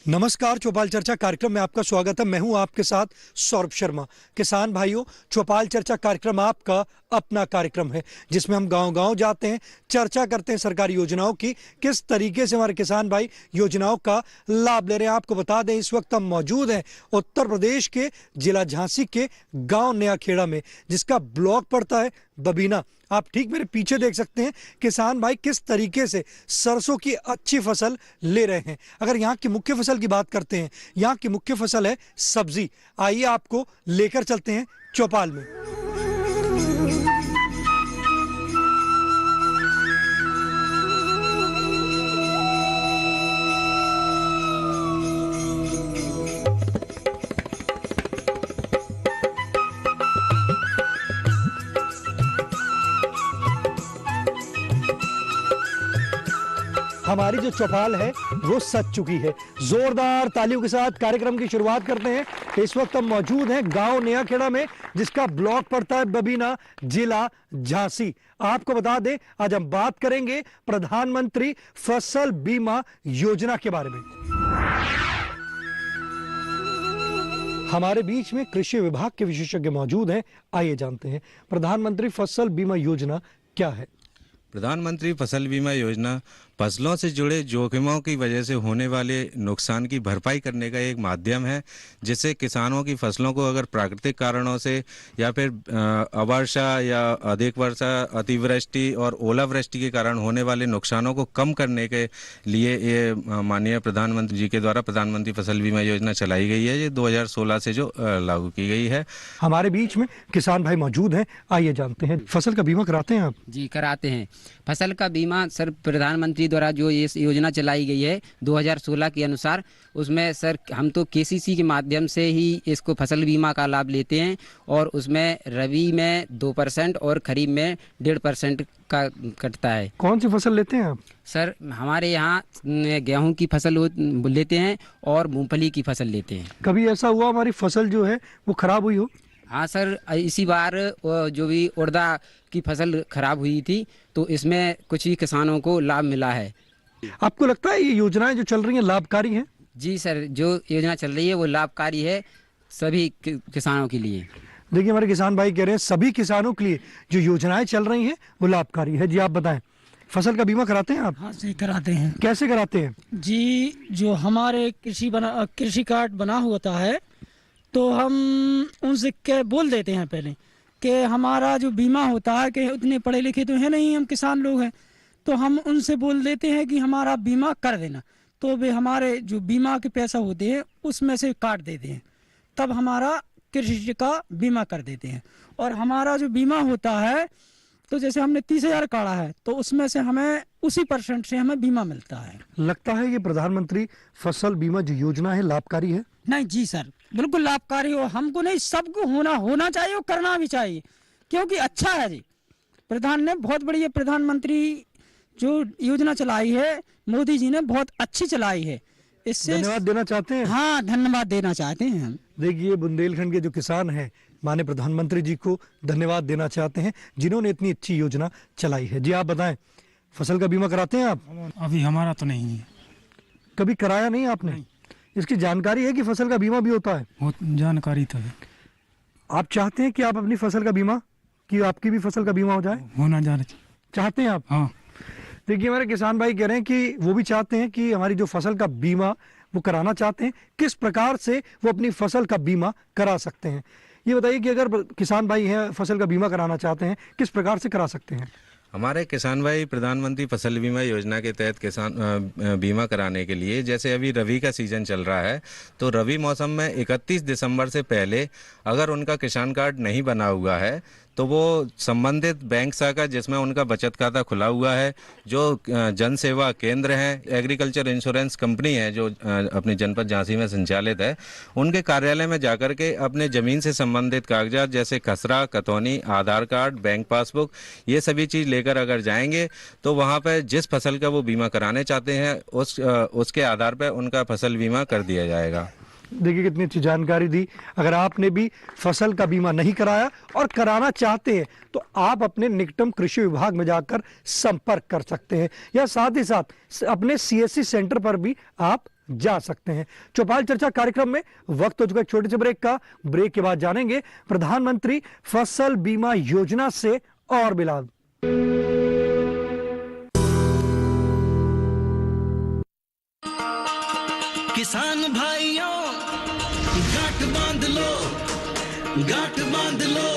नमस्कार, चौपाल चर्चा कार्यक्रम में आपका स्वागत है। मैं हूं आपके साथ सौरभ शर्मा। किसान भाइयों, चौपाल चर्चा कार्यक्रम आपका अपना कार्यक्रम है जिसमें हम गांव-गांव जाते हैं, चर्चा करते हैं सरकारी योजनाओं की, किस तरीके से हमारे किसान भाई योजनाओं का लाभ ले रहे हैं। आपको बता दें, इस वक्त हम मौजूद हैं उत्तर प्रदेश के जिला झांसी के गाँव नया खेड़ा में, जिसका ब्लॉक पड़ता है बबीना। आप ठीक मेरे पीछे देख सकते हैं किसान भाई किस तरीके से सरसों की अच्छी फसल ले रहे हैं। अगर यहाँ की मुख्य फसल की बात करते हैं, यहाँ की मुख्य फसल है सब्जी। आइए आपको लेकर चलते हैं चौपाल में। हमारी जो चौपाल है वो सज चुकी है। जोरदार तालियों के साथ कार्यक्रम की शुरुआत करते हैं। इस वक्त हम मौजूद हैं गांव नया खेड़ा में, जिसका ब्लॉक पड़ता है बबीना, जिला झांसी। आपको बता दें, आज हम बात करेंगे प्रधानमंत्री फसल बीमा योजना के बारे में। हमारे बीच में कृषि विभाग के विशेषज्ञ मौजूद हैं। आइए जानते हैं प्रधानमंत्री फसल बीमा योजना क्या है। प्रधानमंत्री फसल बीमा योजना फसलों से जुड़े जोखिमों की वजह से होने वाले नुकसान की भरपाई करने का एक माध्यम है, जिससे किसानों की फसलों को अगर प्राकृतिक कारणों से या फिर अवर्षा या अधिक वर्षा, अतिवृष्टि और ओलावृष्टि के कारण होने वाले नुकसानों को कम करने के लिए ये माननीय प्रधानमंत्री जी के द्वारा प्रधानमंत्री फसल बीमा योजना चलाई गई है। ये 2016 से जो लागू की गई है। हमारे बीच में किसान भाई मौजूद हैं। आइए जानते हैं, फसल का बीमा कराते हैं आप? जी, कराते हैं। फसल का बीमा सर प्रधानमंत्री द्वारा जो ये योजना चलाई गई है 2016 के अनुसार, उसमें सर हम तो केसीसी के माध्यम से ही इसको फसल बीमा का लाभ लेते हैं, और उसमें रबी में 2% और खरीफ में 1.5% का कटता है। कौन सी फसल लेते हैं आप? सर हमारे यहाँ गेहूं की फसल लेते हैं और मूंगफली की फसल लेते हैं। कभी ऐसा हुआ हमारी फसल जो है वो खराब हुई हो? हाँ सर, इसी बार जो भी उड़दा की फसल खराब हुई थी, तो इसमें कुछ ही किसानों को लाभ मिला है। आपको लगता है ये योजनाएं जो चल रही हैं लाभकारी हैं? जी सर, जो योजना चल रही है वो लाभकारी है सभी किसानों के लिए। देखिए, हमारे किसान भाई कह रहे हैं सभी किसानों के लिए जो योजनाएं चल रही हैं वो लाभकारी है। जी आप बताएं, फसल का बीमा कराते हैं आप? हाँ जी, कराते हैं। कैसे कराते हैं जी, जो हमारे कृषि कार्ड बना होता है, तो हम उनसे बोल देते हैं पहले कि हमारा जो बीमा होता है, कि उतने पढ़े लिखे तो है नहीं, हम किसान लोग हैं, तो हम उनसे बोल देते हैं कि हमारा बीमा कर देना। तो वे हमारे जो बीमा के पैसा होते हैं उसमें से काट देते हैं, तब हमारा कृषि का बीमा कर देते हैं। और हमारा जो बीमा होता है, तो जैसे हमने 30,000 काटा है, तो उसमें से हमें उसी % से हमें बीमा मिलता है। लगता है ये प्रधानमंत्री फसल बीमा जो योजना है लाभकारी है? नहीं जी सर, बिल्कुल लाभकारी हो। हमको नहीं, सबको होना चाहिए और करना भी चाहिए, क्योंकि अच्छा है जी। प्रधान ने बहुत बड़ी प्रधानमंत्री जो योजना चलाई है, मोदी जी ने बहुत अच्छी चलाई है। इससे धन्यवाद देना चाहते हैं? हाँ, धन्यवाद देना चाहते हैं हम। देखिए, बुंदेलखंड के जो किसान हैं माननीय प्रधानमंत्री जी को धन्यवाद देना चाहते हैं, जिन्होंने इतनी अच्छी योजना चलाई है। जी आप बताएं, फसल का बीमा कराते हैं आप? अभी हमारा तो नहीं है। कभी कराया नहीं आपने? नहीं। इसकी जानकारी है कि फसल का बीमा भी होता है? जानकारी तो है। आप चाहते हैं कि आप अपनी फसल का बीमा, कि आपकी भी फसल का बीमा हो जाए? होना चाहते हैं आप? हाँ। देखिए, हमारे किसान भाई कह रहे हैं कि वो भी चाहते हैं कि हमारी जो फसल का बीमा वो कराना चाहते हैं। किस प्रकार से वो अपनी फसल का बीमा करा सकते हैं, ये बताइए कि अगर किसान भाई हैं फसल का बीमा कराना चाहते हैं, किस प्रकार से करा सकते हैं? हमारे किसान भाई प्रधानमंत्री फसल बीमा योजना के तहत किसान बीमा कराने के लिए, जैसे अभी रबी का सीजन चल रहा है, तो रबी मौसम में 31 दिसंबर से पहले अगर उनका किसान कार्ड नहीं बना हुआ है, तो वो संबंधित बैंक शाखा जिसमें उनका बचत खाता खुला हुआ है, जो जन सेवा केंद्र हैं, एग्रीकल्चर इंश्योरेंस कंपनी है जो अपनी जनपद झांसी में संचालित है, उनके कार्यालय में जाकर के अपने ज़मीन से संबंधित कागजात जैसे खसरा, कतौनी, आधार कार्ड, बैंक पासबुक, ये सभी चीज़ लेकर अगर जाएंगे, तो वहाँ पर जिस फसल का वो बीमा कराने चाहते हैं उसके आधार पर उनका फसल बीमा कर दिया जाएगा। देखिए कितनी अच्छी जानकारी दी। अगर आपने भी फसल का बीमा नहीं कराया और कराना चाहते हैं तो आप अपने निकटतम कृषि विभाग में जाकर संपर्क कर सकते हैं या साथ ही साथ अपने CSC सेंटर पर भी आप जा सकते हैं। चौपाल चर्चा कार्यक्रम में वक्त हो चुका एक छोटे से ब्रेक का। ब्रेक के बाद जानेंगे प्रधानमंत्री फसल बीमा योजना से और भी लाभ। किसान भाइयों गांठ बांध लो, गांठ बांध लो,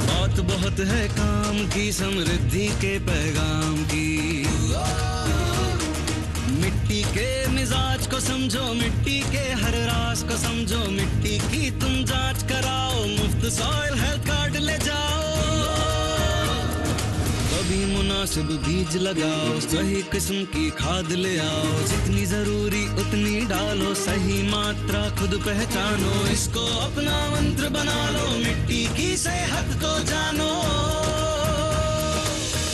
बात बहुत है काम की, समृद्धि के पैगाम की। मिट्टी के मिजाज को समझो, मिट्टी के हर राज को समझो, मिट्टी की तुम जांच कराओ, मुफ्त सॉइल हेल्थ कार्ड ले जाओ। कभी मुनासिब बीज लगाओ, सही किस्म की खाद ले आओ, जितनी जरूरी उतनी डालो, सही मात्रा खुद पहचानो, इसको अपना मंत्र बना लो, मिट्टी की सेहत को जानो।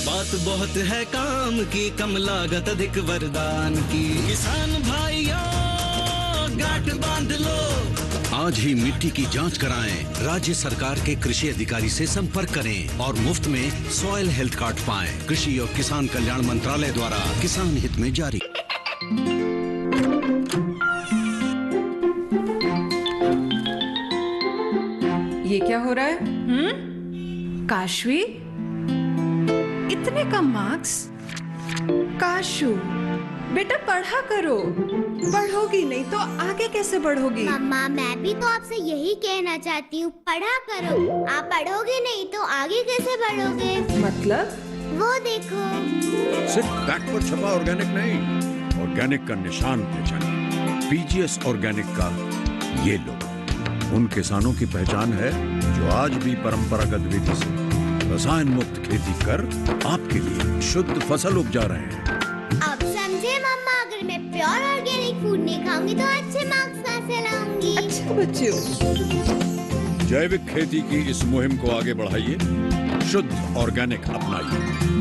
बात बहुत है काम की, कम लागत अधिक वरदान की। किसान भाइयों गांठ बांध लो, आज ही मिट्टी की जांच कराएं। राज्य सरकार के कृषि अधिकारी से संपर्क करें और मुफ्त में सॉइल हेल्थ कार्ड पाएं। कृषि और किसान कल्याण मंत्रालय द्वारा किसान हित में जारी। ये क्या हो रहा है? काशवी, इतने कम मार्क्स? काशू बेटा पढ़ा करो, पढ़ोगी नहीं तो आगे कैसे बढ़ोगी? मम्मा मैं भी तो आपसे यही कहना चाहती हूँ, पढ़ा करो। आप पढ़ोगे नहीं तो आगे कैसे बढ़ोगे? मतलब? वो देखो, सिर्फ बैक पर छपा ऑर्गेनिक नहीं, ऑर्गेनिक का निशान पहचानिए। पीजीएस ऑर्गेनिक का ये लोगो उन किसानों की पहचान है जो आज भी परंपरागत विधि से रसायन मुक्त खेती कर आपके लिए शुद्ध फसल उपजा रहे हैं। अब समझे मम्मा, अगर मैं प्योर ऑर्गेनिक फूड नहीं खाऊंगी तो अच्छे मार्क्स कहाँ से लाऊंगी? अच्छा बच्चों, जैविक खेती की इस मुहिम को आगे बढ़ाइए, शुद्ध ऑर्गेनिक अपनाइए।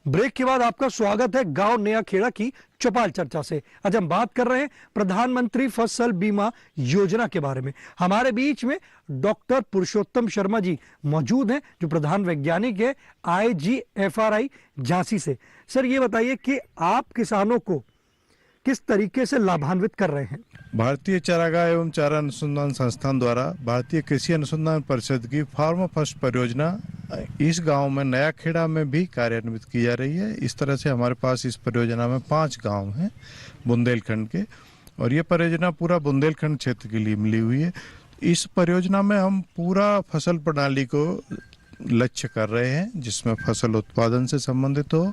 ब्रेक के बाद आपका स्वागत है गांव नया खेड़ा की चौपाल चर्चा से। आज हम बात कर रहे हैं प्रधानमंत्री फसल बीमा योजना के बारे में। हमारे बीच में डॉक्टर पुरुषोत्तम शर्मा जी मौजूद हैं, जो प्रधान वैज्ञानिक है IGFRI झांसी से। सर ये बताइए कि आप किसानों को किस तरीके से लाभान्वित कर रहे हैं? भारतीय चारागाह एवं चारा अनुसंधान संस्थान द्वारा भारतीय कृषि अनुसंधान परिषद की फार्म फर्स्ट परियोजना इस गांव में नया खेड़ा में भी कार्यान्वित की जा रही है। इस तरह से हमारे पास इस परियोजना में 5 गांव हैं बुंदेलखंड के, और ये परियोजना पूरा बुंदेलखंड क्षेत्र के लिए मिली हुई है। इस परियोजना में हम पूरा फसल प्रणाली को लक्ष्य कर रहे हैं, जिसमें फसल उत्पादन से संबंधित हो,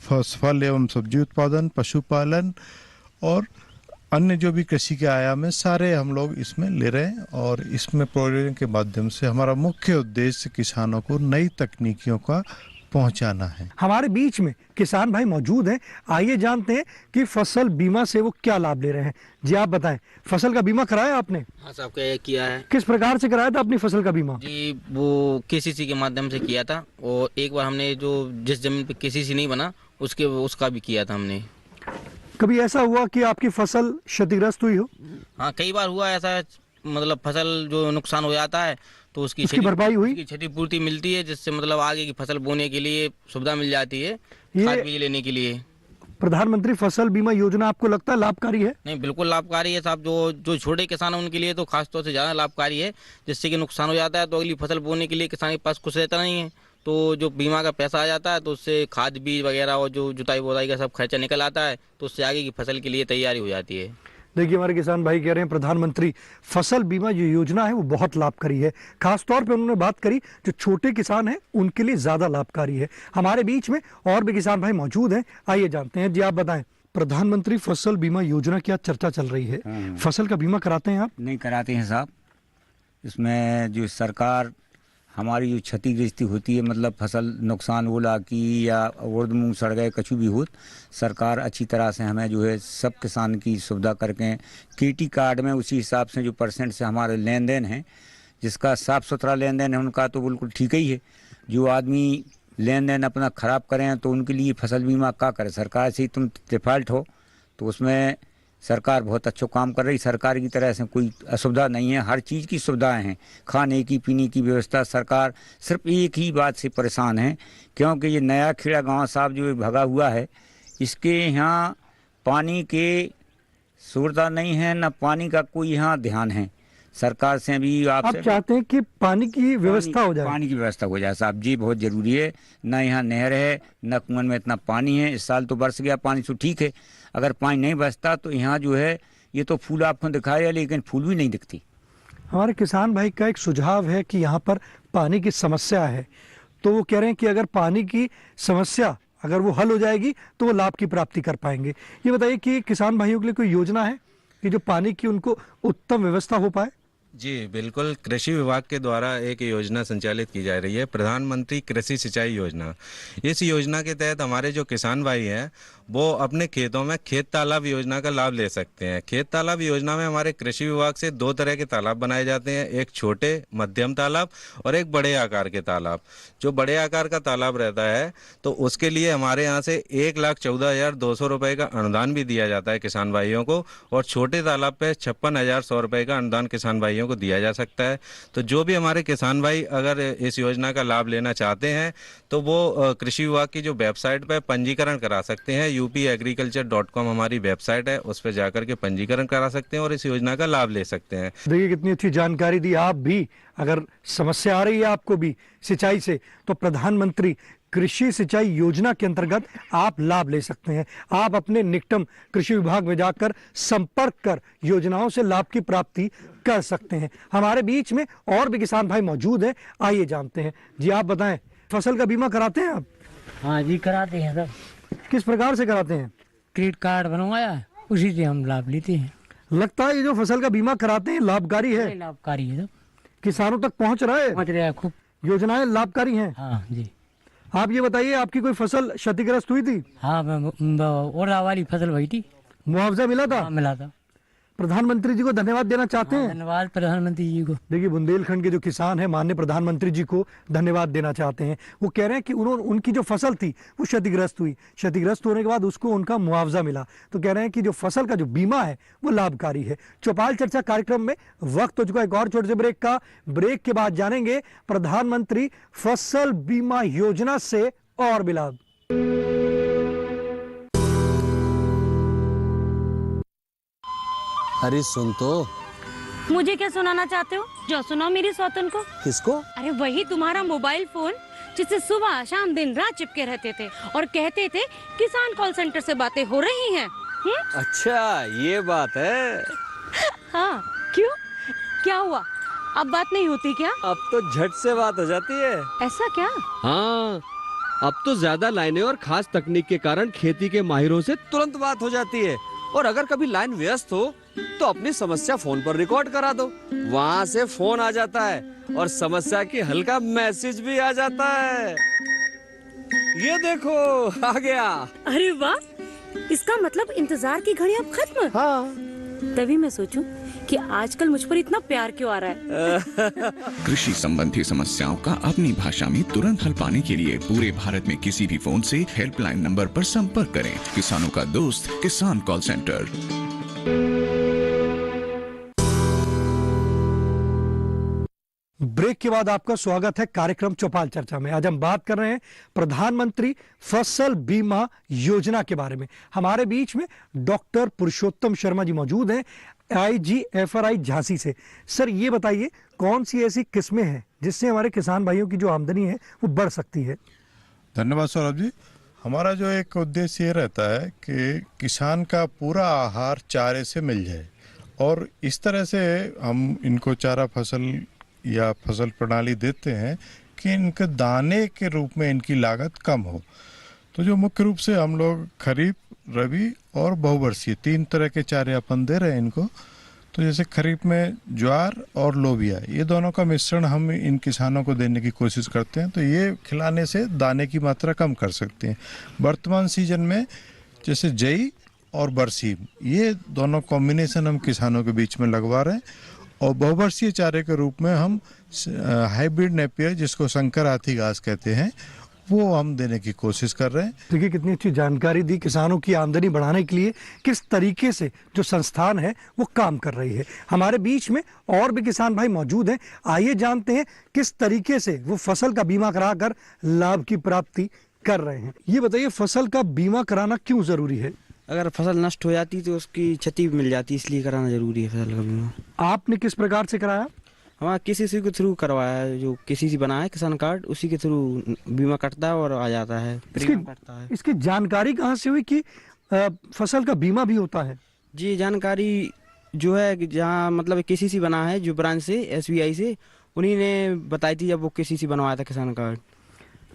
फल एवं सब्जी उत्पादन, पशुपालन और अन्य जो भी कृषि के आयाम है सारे हम लोग इसमें ले रहे हैं। और इसमें प्रोजेक्ट के माध्यम से हमारा मुख्य उद्देश्य किसानों को नई तकनीकियों का पहुंचाना है। हमारे बीच में किसान भाई मौजूद हैं, आइए जानते हैं कि फसल बीमा से वो क्या लाभ ले रहे हैं। जी आप बताएं, फसल का बीमा कराया आपने? हाँ साहब किया है। किस प्रकार से कराया था अपनी फसल का बीमा? जी वो KCC के माध्यम से किया था, और एक बार हमने जो जिस जमीन पे KCC नहीं बना उसका भी किया था हमने। कभी ऐसा हुआ कि आपकी फसल क्षतिग्रस्त हुई हो? हाँ कई बार हुआ ऐसा, मतलब फसल जो नुकसान हो जाता है तो उसकी भरपाई हुई, उसकी क्षतिपूर्ति मिलती है, जिससे मतलब आगे की फसल बोने के लिए सुविधा मिल जाती है, खाद बीज लेने के लिए। प्रधानमंत्री फसल बीमा योजना आपको लगता है लाभकारी है? नहीं, बिल्कुल लाभकारी है साहब। जो छोटे किसान हैं उनके लिए तो खासतौर से ज़्यादा लाभकारी है, जिससे कि नुकसान हो जाता है तो अगली फसल बोने के लिए किसान के पास कुछ रहता नहीं है, तो जो बीमा का पैसा आ जाता है तो उससे खाद बीज वगैरह और जो जुताई बुआई का सब खर्चा निकल आता है, तो उससे आगे की फसल के लिए तैयारी हो जाती है। देखिए हमारे किसान भाई कह रहे हैं प्रधानमंत्री फसल बीमा जो योजना है वो बहुत लाभकारी है। खासतौर पे उन्होंने बात करी जो छोटे किसान हैं उनके लिए ज्यादा लाभकारी है। हमारे बीच में और भी किसान भाई मौजूद हैं, आइए जानते हैं। जी आप बताएं, प्रधानमंत्री फसल बीमा योजना की आज चर्चा चल रही है, फसल का बीमा कराते हैं आप? नहीं कराते हैं साहब। इसमें जो सरकार हमारी जो क्षतिग्रस्ती होती है, मतलब फसल नुकसान ओला की या उर्द मूंग सड़ गए कछु भी हो, सरकार अच्छी तरह से हमें जो है सब किसान की सुविधा करके KT कार्ड में उसी हिसाब से जो % से हमारे लेन देन है, जिसका साफ़ सुथरा लेन देन है उनका तो बिल्कुल ठीक ही है। जो आदमी लेन देन अपना ख़राब करें तो उनके लिए फसल बीमा क्या करे, सरकार से ही तुम डिफ़ॉल्ट हो तो उसमें सरकार बहुत अच्छा काम कर रही। सरकार की तरह से कोई असुविधा नहीं है, हर चीज़ की सुविधाएं हैं, खाने की पीने की व्यवस्था। सरकार सिर्फ एक ही बात से परेशान है, क्योंकि ये नया खेड़ा गांव साहब जो भगा हुआ है, इसके यहाँ पानी के सुविधा नहीं है, न पानी का कोई यहाँ ध्यान है। सरकार से भी आप चाहते हैं कि पानी की व्यवस्था हो जाए? पानी की व्यवस्था हो जाए साहब जी, बहुत ज़रूरी है। न यहाँ नहर है, न कुआं में इतना पानी है। इस साल तो बरस गया पानी, तो ठीक है, अगर पानी नहीं बरसता तो यहाँ जो है ये तो फूल आपको दिखाया, लेकिन फूल भी नहीं दिखती। हमारे किसान भाई का एक सुझाव है कि यहाँ पर पानी की समस्या है, तो वो कह रहे हैं कि अगर पानी की समस्या अगर वो हल हो जाएगी तो वो लाभ की प्राप्ति कर पाएंगे। ये बताइए कि किसान भाइयों के लिए कोई योजना है कि जो पानी की उनको उत्तम व्यवस्था हो पाए? जी बिल्कुल, कृषि विभाग के द्वारा एक योजना संचालित की जा रही है, प्रधानमंत्री कृषि सिंचाई योजना। इस योजना के तहत हमारे जो किसान भाई हैं वो अपने खेतों में खेत तालाब योजना का लाभ ले सकते हैं। खेत तालाब योजना में हमारे कृषि विभाग से 2 तरह के तालाब बनाए जाते हैं, एक छोटे मध्यम तालाब और एक बड़े आकार के तालाब। जो बड़े आकार का तालाब रहता है तो उसके लिए हमारे यहाँ से 1,14,200 रुपये का अनुदान भी दिया जाता है किसान भाइयों को, और छोटे तालाब पे 56,100 रुपये का अनुदान किसान भाइयों को दिया जा सकता है। तो जो भी हमारे किसान भाई अगर इस योजना का लाभ लेना चाहते हैं तो वो कृषि विभाग की जो वेबसाइट पर पंजीकरण करा सकते हैं। upagriculture.com हमारी वेबसाइट है, उस पर जाकर के पंजीकरण करा सकते हैं और इस योजना का लाभ ले सकते हैं। देखिए कितनी अच्छी जानकारी दी। आप भी अगर समस्या आ रही है आपको भी सिंचाई से, तो प्रधानमंत्री कृषि सिंचाई योजना के अंतर्गत आप लाभ ले सकते हैं। आप अपने निकटम कृषि विभाग में जाकर संपर्क कर योजनाओं से लाभ की प्राप्ति कर सकते हैं। हमारे बीच में और भी किसान भाई मौजूद हैं, आइए जानते हैं। जी आप बताएं, फसल का बीमा कराते हैं आप? हाँ जी कराते हैं सर। किस प्रकार से कराते हैं? क्रेडिट कार्ड बनवाया, उसी से हम लाभ लेते हैं। लगता है ये जो फसल का बीमा कराते हैं लाभकारी है? लाभकारी है, किसानों तक पहुंच रहा है? पहुंच रहा है खूब। योजनाएं लाभकारी हैं? हाँ जी। आप ये बताइए, आपकी कोई फसल क्षतिग्रस्त हुई थी? हाँ, ओला वाली फसल हुई थी। मुआवजा मिला था? हाँ, मिला था। प्रधानमंत्री जी को धन्यवाद देना चाहते हैं? धन्यवाद प्रधानमंत्री जी को। देखिए बुंदेलखंड के जो किसान हैं माननीय प्रधानमंत्री जी को धन्यवाद देना चाहते हैं। वो कह रहे हैं कि उनकी जो फसल थी वो क्षतिग्रस्त हुई, क्षतिग्रस्त होने के बाद उसको उनका मुआवजा मिला, तो कह रहे हैं कि जो फसल का जो बीमा है वो लाभकारी है। चौपाल चर्चा कार्यक्रम में वक्त हो चुका है एक और छोटे से ब्रेक का। ब्रेक के बाद जानेंगे प्रधानमंत्री फसल बीमा योजना से और भी लाभ। अरे सुन तो। मुझे क्या सुनाना चाहते हो? जो सुनाओ मेरी सौतन को। किसको? अरे वही तुम्हारा मोबाइल फोन जिससे सुबह शाम दिन रात चिपके रहते थे और कहते थे किसान कॉल सेंटर से बातें हो रही हैं। अच्छा ये बात है। हाँ क्यों, क्या हुआ? अब बात नहीं होती क्या? अब तो झट से बात हो जाती है। ऐसा क्या? हाँ, अब तो ज्यादा लाइनें और खास तकनीक के कारण खेती के माहिरों से तुरंत बात हो जाती है। और अगर कभी लाइन व्यस्त हो तो अपनी समस्या फोन पर रिकॉर्ड करा दो, वहाँ से फोन आ जाता है और समस्या की हल का मैसेज भी आ जाता है। ये देखो आ गया। अरे वाह, इसका मतलब इंतजार की घड़ी अब खत्म। हाँ। तभी मैं सोचूं कि आजकल मुझ पर इतना प्यार क्यों आ रहा है। कृषि संबंधी समस्याओं का अपनी भाषा में तुरंत हल पाने के लिए पूरे भारत में किसी भी फोन से हेल्पलाइन नंबर पर संपर्क करें। किसानों का दोस्त किसान कॉल सेंटर। ब्रेक के बाद आपका स्वागत है कार्यक्रम चौपाल चर्चा में। आज हम बात कर रहे हैं प्रधानमंत्री फसल बीमा योजना के बारे में। हमारे बीच में डॉक्टर पुरुषोत्तम शर्मा जी मौजूद हैं, IGFRI झांसी से। सर ये बताइए, कौन सी ऐसी किस्में हैं जिससे हमारे किसान भाइयों की जो आमदनी है वो बढ़ सकती है? धन्यवाद सौरभ जी। हमारा जो एक उद्देश्य ये रहता है कि किसान का पूरा आहार चारे से मिल जाए, और इस तरह से हम इनको चारा फसल या फसल प्रणाली देते हैं कि इनके दाने के रूप में इनकी लागत कम हो। तो जो मुख्य रूप से हम लोग खरीफ, रबी और बहुवर्षीय 3 तरह के चारे अपन दे रहे हैं इनको। तो जैसे खरीफ में ज्वार और लोबिया, ये दोनों का मिश्रण हम इन किसानों को देने की कोशिश करते हैं, तो ये खिलाने से दाने की मात्रा कम कर सकते हैं। वर्तमान सीजन में जैसे जई और बरसीम, ये दोनों कॉम्बिनेशन हम किसानों के बीच में लगवा रहे हैं। और बहुवर्षीय चारे के रूप में हम हाइब्रिड नेपियर, जिसको संकर हाथी घास कहते हैं, वो हम देने की कोशिश कर रहे हैं। देखिए कितनी अच्छी जानकारी दी। किसानों की आमदनी बढ़ाने के लिए किस तरीके से जो संस्थान है वो काम कर रही है। हमारे बीच में और भी किसान भाई मौजूद हैं, आइए जानते हैं किस तरीके से वो फसल का बीमा कराकर लाभ की प्राप्ति कर रहे हैं। ये बताइए, फसल का बीमा कराना क्यों जरूरी है? अगर फसल नष्ट हो जाती तो उसकी क्षति मिल जाती, इसलिए कराना जरूरी है फसल का बीमा। आपने किस प्रकार से कराया? हमारा KCC के थ्रू करवाया है, जो KCC बना है किसान कार्ड, उसी के थ्रू बीमा कटता है और आ जाता है, प्रीमियम कटता है। इसकी जानकारी कहाँ से हुई कि फसल का बीमा भी होता है? जी, जानकारी जो है जहाँ मतलब KCC बना है जो ब्रांच से SBI से, उन्हीं ने बताई थी जब वो KCC बनवाया था किसान कार्ड।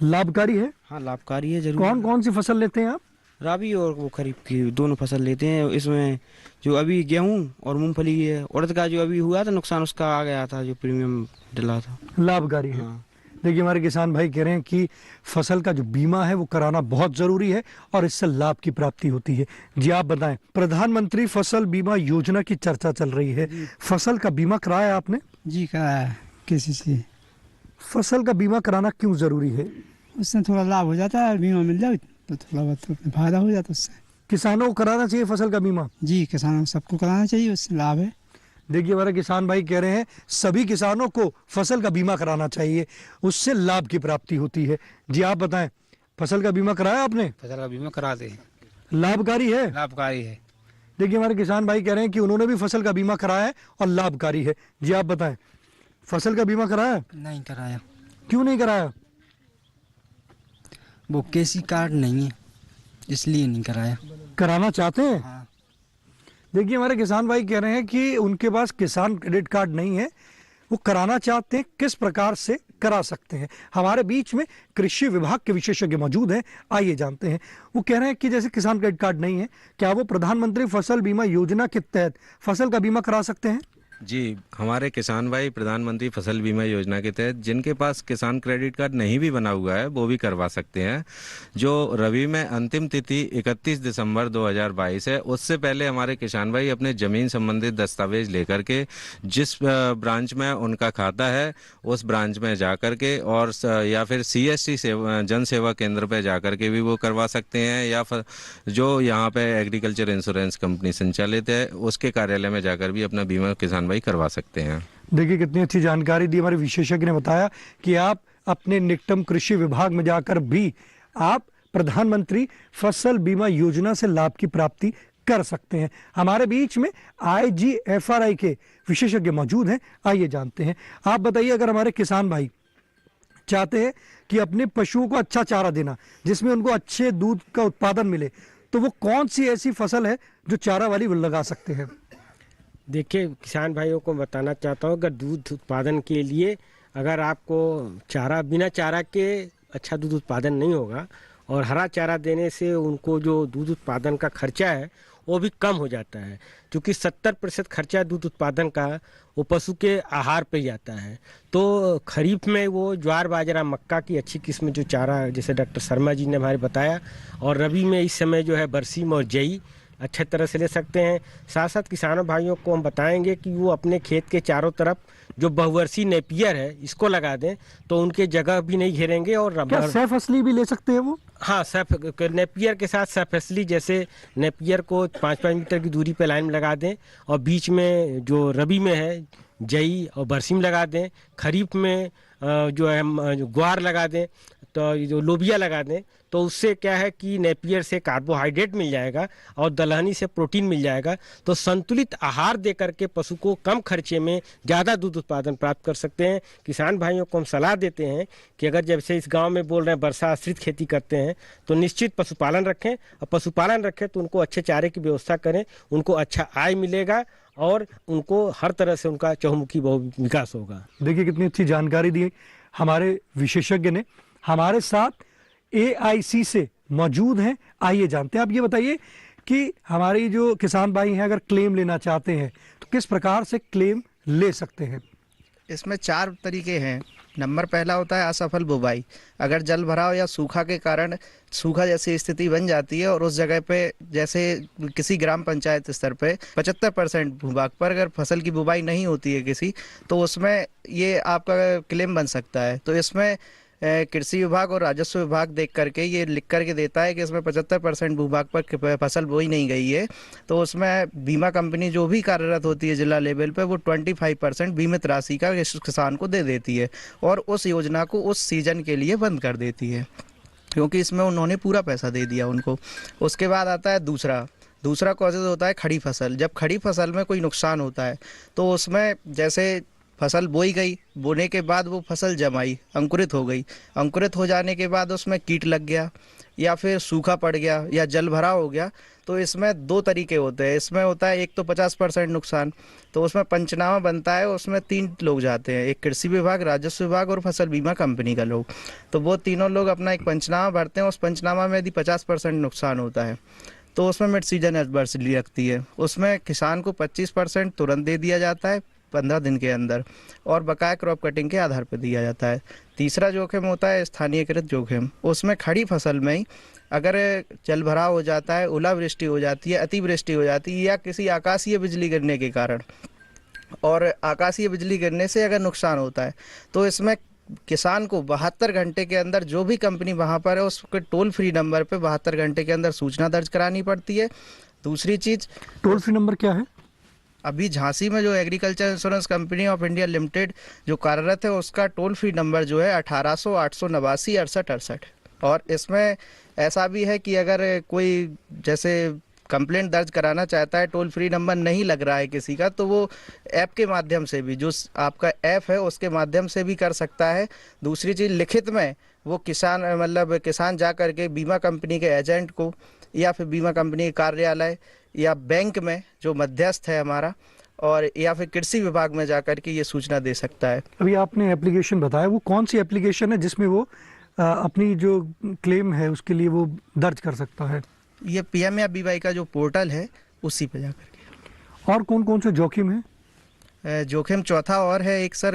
लाभकारी है? हाँ, लाभकारी है जरूर। कौन कौन सी फसल लेते हैं आप? राबी और वो खरीफ की दोनों फसल लेते हैं। इसमें जो अभी गेहूं और मूंगफली है, उड़द का जो अभी हुआ था नुकसान उसका आ गया था, जो प्रीमियम डला था। लाभकारी है। देखिए हमारे किसान भाई कह रहे हैं कि फसल का जो बीमा है वो कराना बहुत जरूरी है और इससे लाभ की प्राप्ति होती है। जी आप बताएं, प्रधानमंत्री फसल बीमा योजना की चर्चा चल रही है, फसल का बीमा कराया आपने? जी कराया KCC। फसल का बीमा कराना क्यों जरूरी है? उससे थोड़ा लाभ हो जाता है, बीमा मिल जाए तो थोड़ा बहुत फायदा हो जाता है उससे। किसानों को कराना चाहिए फसल का बीमा? जी, किसानों सबको कराना चाहिए, उससे लाभ है। देखिए हमारे किसान भाई कह रहे हैं सभी किसानों को फसल का बीमा कराना चाहिए, उससे लाभ की प्राप्ति होती है। जी आप बताएं, फसल का बीमा कराया आपने? फसल का बीमा कराते हैं। लाभकारी है? लाभकारी है। देखिए हमारे किसान भाई कह रहे हैं कि उन्होंने भी फसल का बीमा कराया है और लाभकारी है। जी आप बताएं, फसल का बीमा कराया? नहीं कराया। क्यों नहीं कराया? वो KCC कार्ड नहीं है, इसलिए नहीं कराया। कराना चाहते हैं? हाँ। देखिए हमारे किसान भाई कह रहे हैं कि उनके पास किसान क्रेडिट कार्ड नहीं है, वो कराना चाहते हैं, किस प्रकार से करा सकते हैं। हमारे बीच में कृषि विभाग के विशेषज्ञ मौजूद हैं, आइए जानते हैं। वो कह रहे हैं कि जैसे किसान क्रेडिट कार्ड नहीं है, क्या वो प्रधानमंत्री फसल बीमा योजना के तहत फसल का बीमा करा सकते हैं? जी, हमारे किसान भाई प्रधानमंत्री फसल बीमा योजना के तहत जिनके पास किसान क्रेडिट कार्ड नहीं भी बना हुआ है वो भी करवा सकते हैं। जो रबी में अंतिम तिथि 31 दिसंबर 2022 है, उससे पहले हमारे किसान भाई अपने ज़मीन संबंधित दस्तावेज लेकर के जिस ब्रांच में उनका खाता है उस ब्रांच में जा कर के और या फिर CSC जन सेवा केंद्र पर जा कर के भी वो करवा सकते हैं, या फिर जो यहाँ पे एग्रीकल्चर इंश्योरेंस कंपनी संचालित है उसके कार्यालय में जाकर भी अपना बीमा किसान भाई करवा सकते हैं। देखिए कितनी अच्छी जानकारी दी हमारे विशेषज्ञ ने बताया कि आप अपने निकटम कृषि विभाग में जाकर भी आप प्रधानमंत्री फसल बीमा योजना से लाभ की प्राप्ति कर सकते हैं। हमारे बीच में IGFRI के विशेषज्ञ मौजूद हैं, आइए जानते हैं। आप बताइए, अगर हमारे किसान भाई चाहते हैं कि अपने पशुओं को अच्छा चारा देना जिसमें उनको अच्छे दूध का उत्पादन मिले, तो वो कौन सी ऐसी फसल है जो चारा वाली वो लगा सकते हैं? देखिए किसान भाइयों को बताना चाहता हूँ, अगर दूध उत्पादन के लिए अगर आपको चारा, बिना चारा के अच्छा दूध उत्पादन नहीं होगा, और हरा चारा देने से उनको जो दूध उत्पादन का खर्चा है वो भी कम हो जाता है, क्योंकि 70% खर्चा दूध उत्पादन का वो पशु के आहार पे जाता है। तो खरीफ में वो ज्वार बाजरा मक्का की अच्छी किस्म जो चारा, जैसे डॉक्टर शर्मा जी ने हमारे बताया, और रबी में इस समय जो है बरसीम और जई अच्छे तरह से ले सकते हैं। साथ साथ किसानों भाइयों को हम बताएंगे कि वो अपने खेत के चारों तरफ जो बहुवर्षीय नेपियर है इसको लगा दें, तो उनके जगह भी नहीं घेरेंगे। और क्या सह फसली भी ले सकते हैं वो? हाँ, नेपियर के साथ सह फसली, जैसे नेपियर को 5-5 मीटर की दूरी पे लाइन में लगा दें, और बीच में जो रबी में है जई और बरसीम लगा दें, खरीफ में जो है ग्वार लगा दें, तो जो लोबिया लगा दें, तो उससे क्या है कि नेपियर से कार्बोहाइड्रेट मिल जाएगा और दलहनी से प्रोटीन मिल जाएगा। तो संतुलित आहार दे करके पशु को कम खर्चे में ज़्यादा दूध उत्पादन प्राप्त कर सकते हैं। किसान भाइयों को हम सलाह देते हैं कि अगर जैसे इस गांव में बोल रहे हैं वर्षा आश्रित खेती करते हैं, तो निश्चित पशुपालन रखें, और पशुपालन रखें तो उनको अच्छे चारे की व्यवस्था करें, उनको अच्छा आय मिलेगा और उनको हर तरह से उनका चहुमुखी विकास होगा। देखिए कितनी अच्छी जानकारी दी हमारे विशेषज्ञ ने। हमारे साथ AIC से मौजूद हैं, आइए जानते हैं। आप ये बताइए कि हमारी जो किसान भाई हैं अगर क्लेम लेना चाहते हैं तो किस प्रकार से क्लेम ले सकते हैं? इसमें 4 तरीके हैं। नंबर पहला होता है असफल बुवाई। अगर जल भराव या सूखा के कारण सूखा जैसी स्थिति बन जाती है और उस जगह पे जैसे किसी ग्राम पंचायत स्तर पे 75% भूभाग पर अगर फसल की बुवाई नहीं होती है किसी, तो उसमें ये आपका क्लेम बन सकता है। तो इसमें कृषि विभाग और राजस्व विभाग देख करके ये लिख करके देता है कि इसमें 75% भूभाग पर फसल बोई नहीं गई है, तो उसमें बीमा कंपनी जो भी कार्यरत होती है जिला लेवल पे वो 25% बीमित राशि का किसान को दे देती है और उस योजना को उस सीजन के लिए बंद कर देती है, क्योंकि इसमें उन्होंने पूरा पैसा दे दिया उनको। उसके बाद आता है दूसरा कॉजेज होता है खड़ी फसल। जब खड़ी फसल में कोई नुकसान होता है तो उसमें जैसे फसल बोई गई, बोने के बाद वो फसल जमाई, अंकुरित हो गई, अंकुरित हो जाने के बाद उसमें कीट लग गया या फिर सूखा पड़ गया या जल भराव हो गया, तो इसमें 2 तरीके होते हैं। इसमें होता है एक तो 50% नुकसान, तो उसमें पंचनामा बनता है, उसमें 3 लोग जाते हैं, एक कृषि विभाग, राजस्व विभाग और फसल बीमा कंपनी का लोग। तो वो तीनों लोग अपना एक पंचनामा भरते हैं। उस पंचनामा में यदि 50% नुकसान होता है तो उसमें मिड सीजन एडवर्सिटी लगती है, उसमें किसान को 25% तुरंत दे दिया जाता है 15 दिन के अंदर और बकाया क्रॉप कटिंग के आधार पर दिया जाता है। तीसरा जोखिम होता है स्थानीयकृत जोखिम। उसमें खड़ी फसल में ही अगर जल भराव हो जाता है, ओलावृष्टि हो जाती है, अतिवृष्टि हो जाती है या किसी आकाशीय बिजली गिरने के कारण, और आकाशीय बिजली गिरने से अगर नुकसान होता है तो इसमें किसान को 72 घंटे के अंदर जो भी कंपनी वहाँ पर है उसके टोल फ्री नंबर पे 72 घंटे के अंदर सूचना दर्ज करानी पड़ती है। दूसरी चीज़, टोल फ्री नंबर क्या है? अभी झांसी में जो agriculture insurance company of India limited जो कार्यरत है उसका टोल फ्री नंबर जो है 1800 889 68 68। और इसमें ऐसा भी है कि अगर कोई जैसे कंप्लेंट दर्ज कराना चाहता है, टोल फ्री नंबर नहीं लग रहा है किसी का, तो वो ऐप के माध्यम से भी, जो आपका ऐप है उसके माध्यम से भी कर सकता है। दूसरी चीज़, लिखित में वो किसान जा कर के बीमा कंपनी के एजेंट को या फिर बीमा कंपनी के कार्यालय या बैंक में जो मध्यस्थ है हमारा और या फिर कृषि विभाग में जाकर के ये सूचना दे सकता है। अभी आपने एप्लीकेशन बताया, वो कौन सी एप्लीकेशन है जिसमें वो अपनी जो क्लेम है उसके लिए वो दर्ज कर सकता है? ये PMFBY का जो पोर्टल है उसी पे जाकर के। और कौन कौन से जोखिम है? जोखिम चौथा और है एक सर,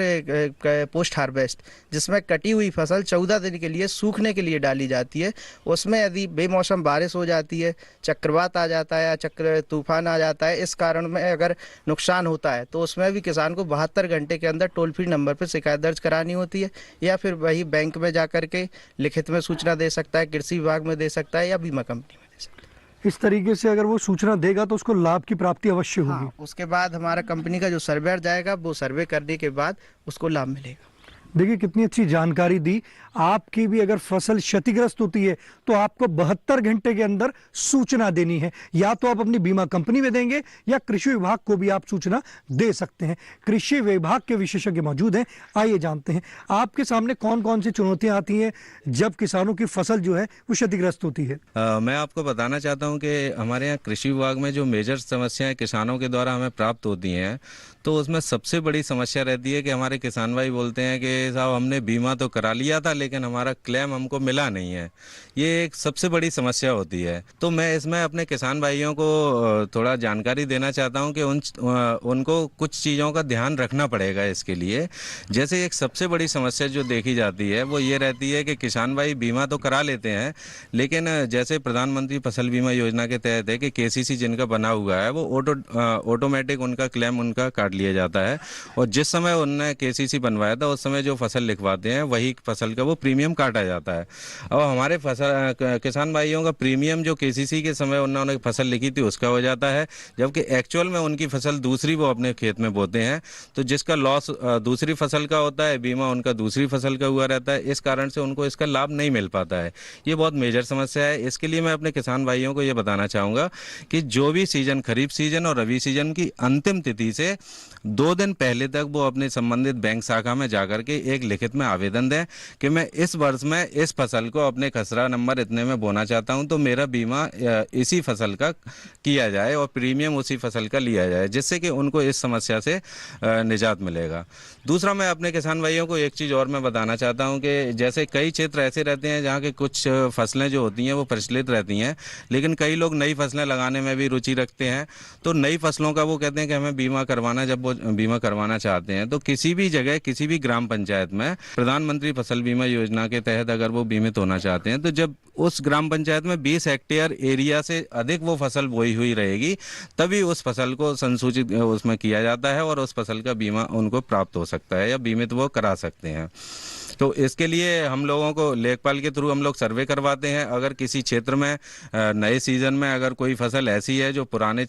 पोस्ट हार्वेस्ट, जिसमें कटी हुई फसल 14 दिन के लिए सूखने के लिए डाली जाती है। उसमें यदि बेमौसम बारिश हो जाती है, चक्रवात आ जाता है या तूफान आ जाता है, इस कारण में अगर नुकसान होता है तो उसमें भी किसान को 72 घंटे के अंदर टोल फ्री नंबर पर शिकायत दर्ज करानी होती है, या फिर वही बैंक में जाकर के लिखित में सूचना दे सकता है, कृषि विभाग में दे सकता है या बीमा कंपनी में दे सकता है। इस तरीके से अगर वो सूचना देगा तो उसको लाभ की प्राप्ति अवश्य होगी। हाँ, उसके बाद हमारा कंपनी का जो सर्वेयर जाएगा वो सर्वे करने के बाद उसको लाभ मिलेगा। देखिए कितनी अच्छी जानकारी दी। आपकी भी अगर फसल क्षतिग्रस्त होती है तो आपको 72 घंटे के अंदर सूचना देनी है, या तो आप अपनी बीमा कंपनी में देंगे या कृषि विभाग को भी आप सूचना दे सकते हैं। कृषि विभाग के विशेषज्ञ मौजूद हैं, आइए जानते हैं आपके सामने कौन कौन सी चुनौतियां आती हैं जब किसानों की फसल जो है वो क्षतिग्रस्त होती है। मैं आपको बताना चाहता हूँ कि हमारे यहाँ कृषि विभाग में जो मेजर समस्याएं किसानों के द्वारा हमें प्राप्त होती हैं, तो उसमें सबसे बड़ी समस्या रहती है कि हमारे किसान भाई बोलते हैं कि साहब हमने बीमा तो करा लिया था लेकिन हमारा क्लेम हमको मिला नहीं है। ये एक सबसे बड़ी समस्या होती है। तो मैं इसमें अपने किसान भाइयों को थोड़ा जानकारी देना चाहता हूं कि उनको कुछ चीज़ों का ध्यान रखना पड़ेगा इसके लिए। जैसे एक सबसे बड़ी समस्या जो देखी जाती है वो ये रहती है कि किसान भाई बीमा तो करा लेते हैं, लेकिन जैसे प्रधानमंत्री फसल बीमा योजना के तहत है कि KCC जिनका बना हुआ है वो ऑटोमेटिक उनका क्लेम उनका काट लिया जाता है, और जिस समय उन्होंने KCC बनवाया था उस समय जो फसल लिखवाते हैं वही फसल का वो प्रीमियम काटा जाता है। अब हमारे किसान भाइयों का प्रीमियम जो KCC के समय उन्होंने फसल लिखी थी उसका हो जाता है, जबकि एक्चुअल में उनकी फसल दूसरी वो अपने खेत में बोते हैं, तो जिसका लॉस दूसरी फसल का होता है, बीमा उनका दूसरी फसल का हुआ रहता है। इस कारण से उनको इसका लाभ नहीं मिल पाता है। ये बहुत मेजर समस्या है। इसके लिए मैं अपने किसान भाइयों को ये बताना चाहूँगा कि जो भी सीजन, खरीफ सीजन और रबी सीजन की अंतिम तिथि से 2 दिन पहले तक वो अपने संबंधित बैंक शाखा में जाकर के एक लिखित में आवेदन दें कि मैं इस वर्ष में इस फसल को अपने खसरा नंबर इतने में बोना चाहता हूं, तो मेरा बीमा इसी फसल का किया जाए और प्रीमियम उसी फसल का लिया जाए, जिससे कि उनको इस समस्या से निजात मिलेगा। दूसरा, मैं अपने किसान भाइयों को एक चीज़ और मैं बताना चाहता हूं कि जैसे कई क्षेत्र ऐसे रहते हैं जहाँ के कुछ फसलें जो होती हैं वो प्रचलित रहती हैं, लेकिन कई लोग नई फसलें लगाने में भी रुचि रखते हैं। तो नई फसलों का वो कहते हैं कि हमें बीमा करवाना, जब वो बीमा करवाना चाहते हैं तो किसी भी जगह, किसी भी ग्राम पंचायत में प्रधानमंत्री फसल बीमा योजना के तहत अगर वो बीमित होना चाहते हैं, तो जब उस ग्राम पंचायत में 20 हेक्टेयर एरिया से अधिक वो फसल बोई हुई रहेगी तभी उस फसल को संसूचित उसमें किया जाता है और उस फसल का बीमा उनको प्राप्त हो सकता है या बीमित वो करा सकते हैं। तो इसके लिए हम लोगों को लेखपाल के थ्रू हम लोग सर्वे करवाते हैं। अगर किसी क्षेत्र में नए सीजन में अगर कोई फसल ऐसी है जो पुराने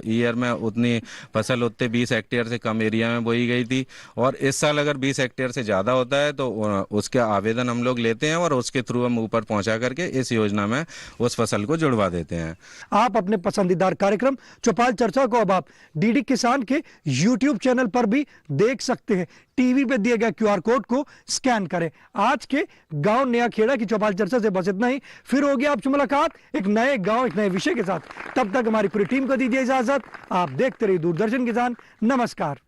ईयर में उतनी फसल उतने 20 हेक्टेयर से कम एरिया में बोई गई थी और इस साल अगर 20 हेक्टेयर से ज़्यादा होता है तो उसके आवेदन हम लोग लेते हैं और उसके थ्रू हम ऊपर पहुंचा करके इस योजना में उस फसल को जुड़वा देते हैं। आप अपने पसंदीदा कार्यक्रम चौपाल चर्चा को अब आप डीडी किसान के YouTube चैनल पर भी देख सकते हैं। टीवी पे दिए गए QR कोड को स्कैन करें। आज के गांव नया खेड़ा की चौपाल चर्चा से बस इतना ही। फिर होगी आपसे मुलाकात एक नए गांव एक नए विषय के साथ। तब तक हमारी पूरी टीम को दीजिए इजाजत। आप देखते रहिए दूरदर्शन किसान। नमस्कार।